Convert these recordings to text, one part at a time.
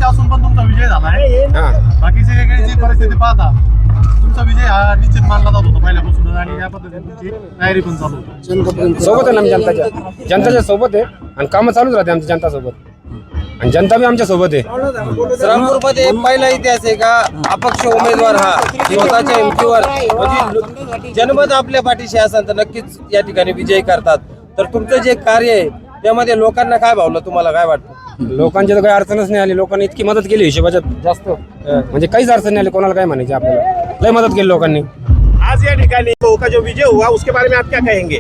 अपक्ष असून पण तुमचा विजय झालाय. बाकीची वेगळी परिस्थिती पाहता तुमचा विजय हा निश्चित मानला जात होता पहिल्यापासून आणि या पद्धतीने तुमची तयारी पण चालू होती. सोबत आहे ना आम्ही जनताच्या सोबत आहे आणि कामं चालूच राहते आमच्या जनता सोबत आणि जनता बी आमच्या सोबत आहे. श्रीरामपूरमध्ये पहिला इतिहास आहे का अपक्ष उमेदवार हा स्वतःच्या हिमतीवर म्हणजे जनमत आपल्या पाठीशी असेल तर नक्कीच या ठिकाणी विजय करतात. तर तुमचं जे कार्य आहे त्यामध्ये लोकांना काय भावलं, तुम्हाला काय वाटतं? लोकांची तर काही अडचणच नाही आली. लोकांनी इतकी मदत केली हिशोबाच्या जास्त म्हणजे काहीच अडचण नाही आली. कोणाला काय म्हणायचे आपल्याला लय मदत केली लोकांनी. आज या ठिकाणी का जो विजय हुआ उसके बारे में आप क्या कहेंगे?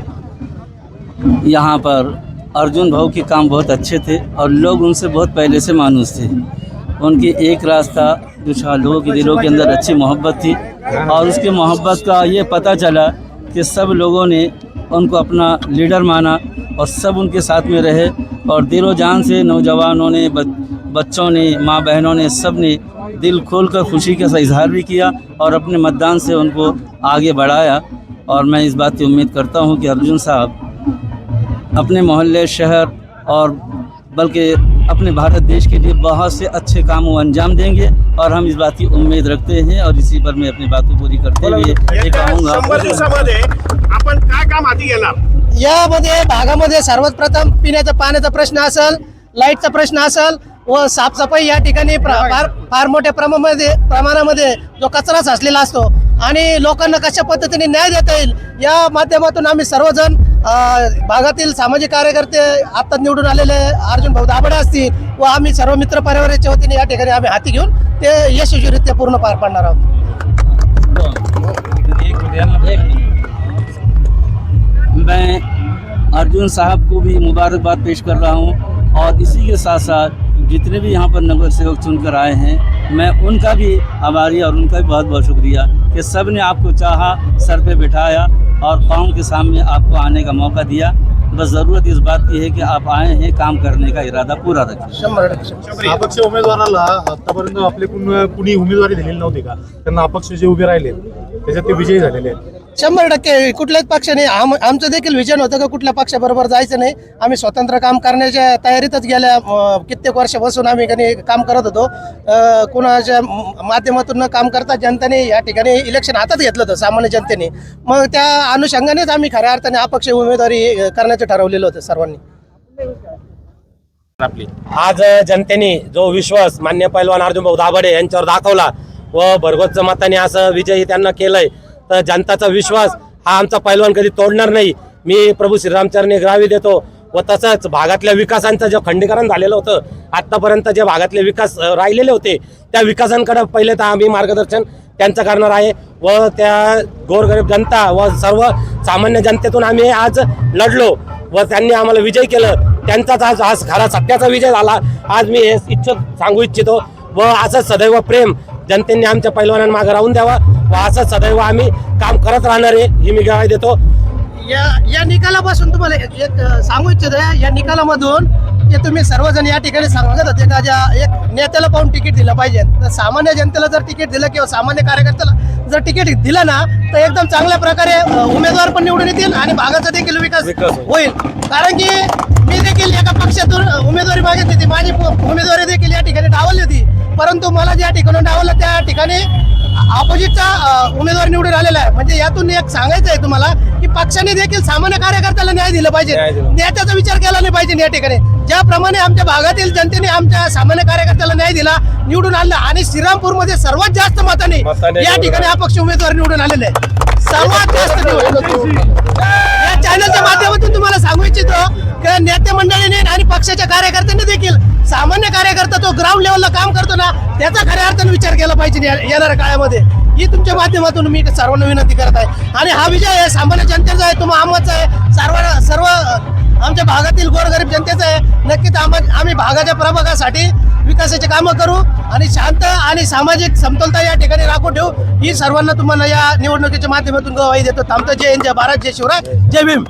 यहाँ पर अर्जुन भाऊ के काम बहुत अच्छे थे और लोग उनसे बहुत पहले से मानूस थे. उनकी एक रास्ता जो लोगों के दिलों के अंदर अच्छी मोहब्बत थी और उसके मोहब्बत का ये पता चला कि सब लोगों ने उनको अपना लीडर माना और सब उनके साथ में रहे और दिलो जान से नौजवानों ने बच्चों ने माँ बहनों ने सब ने दिल खोल कर खुशी का इजहार भी किया और अपने मतदान से उनको आगे बढ़ाया. और मैं इस बात की उम्मीद करता हूँ कि अर्जुन साहब अपने मोहल्ले शहर और बल्कि अपने भारत देश के लिए बहुत से अच्छे कामों अंजाम देंगे और हम इस बात की उम्मीद रखते हैं. और इसी पर मैं अपनी बातें पूरी करते हुए ये कहूँगा, 100 दिवसामध्ये आपण काय काम हाती घेणार? यामध्ये भागामध्ये सर्वात प्रथम पिण्याच्या पाण्याचा प्रश्न असेल, लाईटचा प्रश्न असेल व साफसफाई या ठिकाणी फार मोठ्या प्रमाणामध्ये जो कचरा साचलेला असतो आणि लोकांना कशा पद्धतीने न्याय देता येईल या माध्यमातून आम्ही सर्वजण भागातील सामाजिक कार्यकर्ते आता निवडून आलेले अर्जुन भाऊ दाभाडे असतील व आम्ही सर्व मित्र परिवाराच्या वतीने या ठिकाणी आम्ही हाती घेऊन ते यशस्वीरित्या पूर्ण पार पाडणार आहोत. मैं अर्जुन साहब को भी मुबारकबाद पेश कर रहा हूं और इसी के साथ साथ जितने भी यहाँ पर नगर सेवक चुनकर आए हैं मैं उनका भी आभारी और उनका भी बहुत बहुत शुक्रिया कि सब ने आपको चाहा, सर पे बिठाया और कौम के सामने आपको आने का मौका दिया. बस ज़रूरत इस बात की है कि आप आए हैं, काम करने का इरादा पूरा रखें. 100% अपक्ष उमेदवाराला आतापर्यंत आपले कुणी उमेदवारी दिलेली नव्हती का? त्यांना अपक्ष जे उभे राहिले त्याच्यात ते विजयी झालेले आहेत. 100% कुठल्याच पक्षाने आमचं देखील विजन होतं का कुठल्या पक्षाबरोबर जायचं नाही. आम्ही स्वतंत्र काम करण्याच्या तयारीतच गेल्या कित्येक वर्षापासून आम्ही काम करत होतो. कुणाच्या माध्यमातून न काम करता जनतेने या ठिकाणी इलेक्शन हातात घेतलं होतं सामान्य जनतेने. मग त्या अनुषंगानेच आम्ही खऱ्या अर्थाने अपक्ष उमेदवारी करण्याचं ठरवलेलं होतं सर्वांनी. आज जनतेने जो विश्वास मान्य पैलवान अर्जुन भाऊ दाभाडे यांच्यावर दाखवला व भरघोस मताने असं विजयी त्यांना केलंय तर जनताचा विश्वास हा आमचा पैलवान कधी तोडणार नाही. मी प्रभू श्रीरामचरणी ग्रावी देतो व तसंच भागातल्या विकासांचं जे खंडीकरण झालेलं होतं आत्तापर्यंत जे भागातले विकास राहिलेले होते त्या विकासांकडे पहिले तर आम्ही मार्गदर्शन त्यांचं करणार आहे व त्या गोरगरीब जनता व सर्व सामान्य जनतेतून आम्ही आज लढलो व त्यांनी आम्हाला विजय केलं. त्यांचाच आज खरा सत्याचा विजय झाला. आज मी हे सांगू इच्छितो व असं सदैव प्रेम जनतेने आमच्या पैलवानांमागे राहून द्यावा व असं सदैव आम्ही काम करत राहणार आहे ही मी ग्वाही देतो. या निकालापासून तुम्हाला एक सांगू इच्छितो. या निकालामधून की तुम्ही सर्वजण या ठिकाणी सांगत होते का ज्या एक नेत्याला पाहून तिकीट दिलं पाहिजे तर सामान्य जनतेला जर तिकीट दिलं किंवा सामान्य कार्यकर्त्याला जर तिकीट दिलं ना तर एकदम चांगल्या प्रकारे उमेदवार पण निवडून येतील आणि भागाचा देखील विकास होईल. कारण की मी देखील एका पक्षातून उमेदवारी मागितली होती, माझी उमेदवारी देखील या ठिकाणी डावलली होती, परंतु मला ज्या ठिकाणी डावलं त्या ठिकाणी ऑपोजिटचा उमेदवार निवडून आलेला आहे. म्हणजे यातून एक सांगायचं आहे तुम्हाला की पक्षाने देखील सामान्य कार्यकर्त्याला न्याय दिला पाहिजे, नेत्याचा विचार केला नाही पाहिजे. या ठिकाणी ज्याप्रमाणे आमच्या भागातील जनतेने आमच्या सामान्य कार्यकर्त्याला न्याय दिला, निवडून आणला आणि श्रीरामपूरमध्ये सर्वात जास्त मताने या ठिकाणी अपक्ष उमेदवार निवडून आलेले आहे. सर्वात जास्त या चॅनलच्या माध्यमातून तुम्हाला सांगू इच्छितो की नेते मंडळीने आणि पक्षाच्या कार्यकर्त्यांनी देखील सामान्य कार्यकर्ता तो ग्राउंड लेवलला काम करतो ना त्याचा खऱ्या अर्थाने विचार केला पाहिजे येणाऱ्या काळामध्ये. ही तुमच्या माध्यमातून मी सर्वांना विनंती करत आहे आणि हा विजय आहे सामान्य जनतेचा आहे, तो आमचा आहे, सर्व आमच्या भागातील गोरगरीब जनतेचा आहे. नक्कीच आम्ही भागाच्या प्रभागासाठी विकासाचे कामं करू आणि शांत आणि सामाजिक समतोलता या ठिकाणी राखून ठेवू ही सर्वांना तुम्हाला या निवडणुकीच्या माध्यमातून ग्वाही देतो. थांबतो. जय हिंद, जय भारत, जय शिवराय, जय भीम.